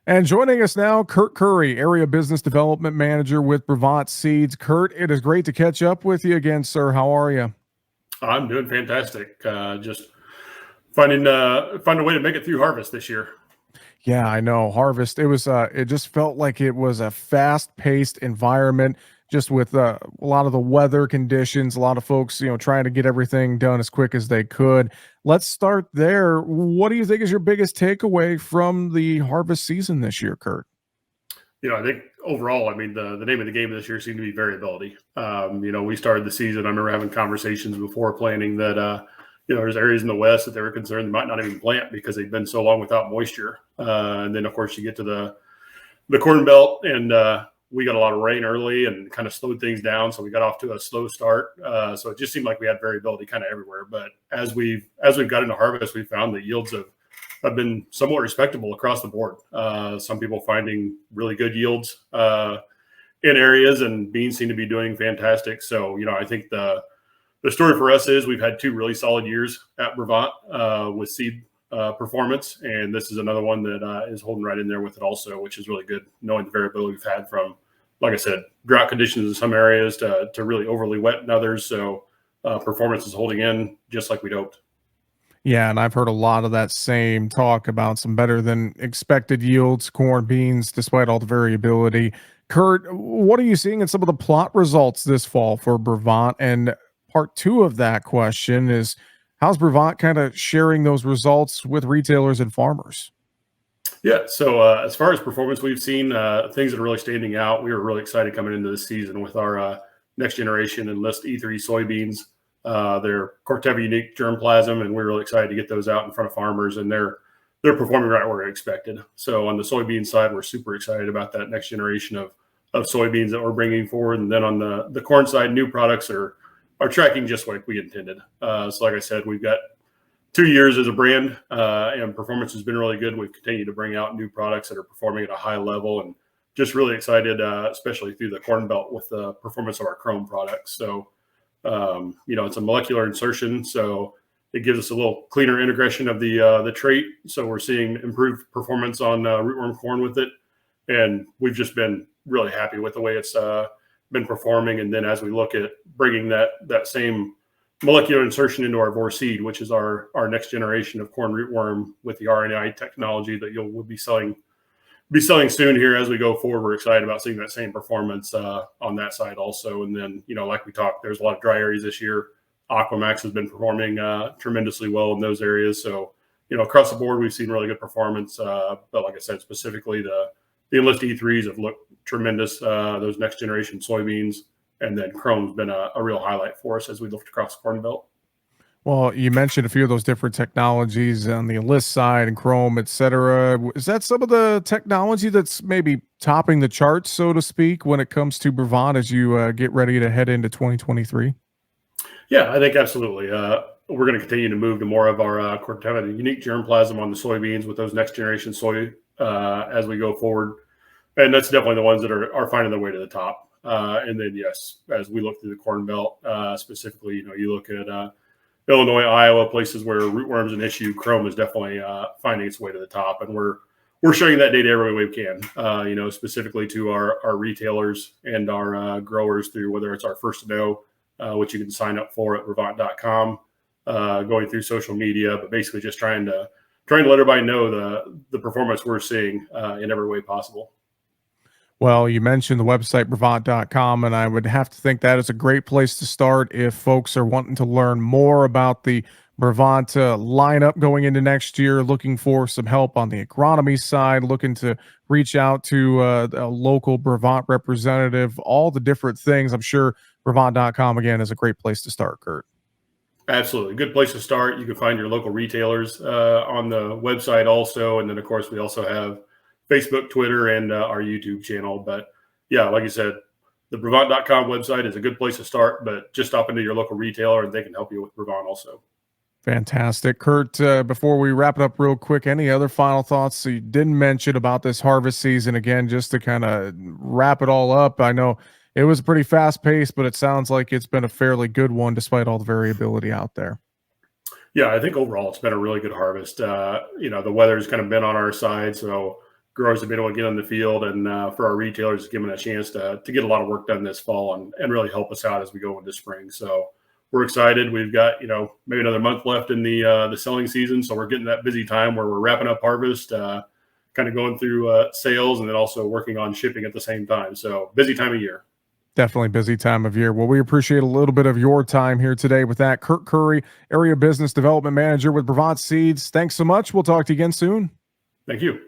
And joining us now, Kurt Curry, Area Business Development Manager with Brevant Seeds. Kurt, it is great to catch up with you again, sir. How are you? I'm doing fantastic. Just find a way to make it through harvest this year. Yeah, I know. Harvest. It just felt like it was a fast-paced environment, just with a lot of the weather conditions, a lot of folks, trying to get everything done as quick as they could. Let's start there. What do you think is your biggest takeaway from the harvest season this year, Kurt? I think overall, I mean, the name of the game this year seemed to be variability. We started the season. I remember having conversations before planning that, there's areas in the West that they were concerned they might not even plant because they've been so long without moisture. And then, of course, you get to the Corn Belt, and we got a lot of rain early and kind of slowed things down. So we got off to a slow start. So it just seemed like we had variability kind of everywhere. But as we've got into harvest, we found that yields have been somewhat respectable across the board. Some people finding really good yields in areas, and beans seem to be doing fantastic. So, I think the story for us is we've had two really solid years at Brevant with seed performance, and this is another one that is holding right in there with it also, which is really good, knowing the variability we've had from, like I said, drought conditions in some areas to really overly wet in others. So performance is holding in just like we'd hoped. Yeah, and I've heard a lot of that same talk about some better than expected yields, corn, beans, despite all the variability. Kurt, what are you seeing in some of the plot results this fall for Brevant? And part two of that question is, how's Brevant kind of sharing those results with retailers and farmers? Yeah. So as far as performance, we've seen things that are really standing out. We were really excited coming into this season with our next generation Enlist E3 soybeans. They're Corteva unique germplasm, and we're really excited to get those out in front of farmers, and they're performing right where we expected. So on the soybean side, we're super excited about that next generation of soybeans that we're bringing forward. And then on the corn side, new products are tracking just like we intended. So like I said, we've got 2 years as a brand, and performance has been really good. We've continued to bring out new products that are performing at a high level, and just really excited, especially through the Corn Belt with the performance of our Chrome products. So, it's a molecular insertion, so it gives us a little cleaner integration of the trait. So we're seeing improved performance on rootworm corn with it, and we've just been really happy with the way it's been performing. And then as we look at bringing that same molecular insertion into our Vor seed, which is our next generation of corn rootworm with the RNAi technology that we'll be selling soon here as we go forward. We're excited about seeing that same performance on that side also. And then, like we talked, there's a lot of dry areas this year. Aquamax has been performing tremendously well in those areas. So, across the board, we've seen really good performance. But like I said, specifically the Enlist E3s have looked tremendous. Those next generation soybeans. And then Chrome's been a real highlight for us as we looked across the Corn Belt. Well, you mentioned a few of those different technologies on the Enlist side and Chrome, et cetera. Is that some of the technology that's maybe topping the charts, so to speak, when it comes to Brevant as you get ready to head into 2023? Yeah, I think absolutely. We're going to continue to move to more of our Corteva unique germplasm on the soybeans with those next generation soy as we go forward. And that's definitely the ones that are finding their way to the top. And then, yes, as we look through the Corn Belt, specifically, you look at Illinois, Iowa, places where rootworm's an issue, Chrome is definitely finding its way to the top. And we're sharing that data every way we can, specifically to our retailers and our growers through whether it's our First to Know, which you can sign up for at Brevant.com, going through social media, but basically just trying to let everybody know the performance we're seeing in every way possible. Well, you mentioned the website Brevant.com, and I would have to think that is a great place to start if folks are wanting to learn more about the Brevant lineup going into next year, looking for some help on the agronomy side, looking to reach out to a local Brevant representative, all the different things. I'm sure Brevant.com, again, is a great place to start, Kurt. Absolutely. Good place to start. You can find your local retailers on the website also. And then, of course, we also have Facebook, Twitter, and our YouTube channel. But yeah, like you said, the Brevant.com website is a good place to start, but just stop into your local retailer and they can help you with Brevant also. Fantastic. Kurt, before we wrap it up real quick, any other final thoughts you didn't mention about this harvest season? Again, just to kind of wrap it all up. I know it was pretty fast paced, but it sounds like it's been a fairly good one despite all the variability out there. Yeah, I think overall it's been a really good harvest. The weather's kind of been on our side. So growers have been able to get on the field, and for our retailers, giving a chance to get a lot of work done this fall and really help us out as we go into spring. So we're excited. We've got maybe another month left in the selling season, so we're getting that busy time where we're wrapping up harvest, kind of going through sales, and then also working on shipping at the same time. So busy time of year. Definitely busy time of year. Well, we appreciate a little bit of your time here today with that. Kurt Curry, Area Business Development Manager with Brevant Seeds. Thanks so much. We'll talk to you again soon. Thank you.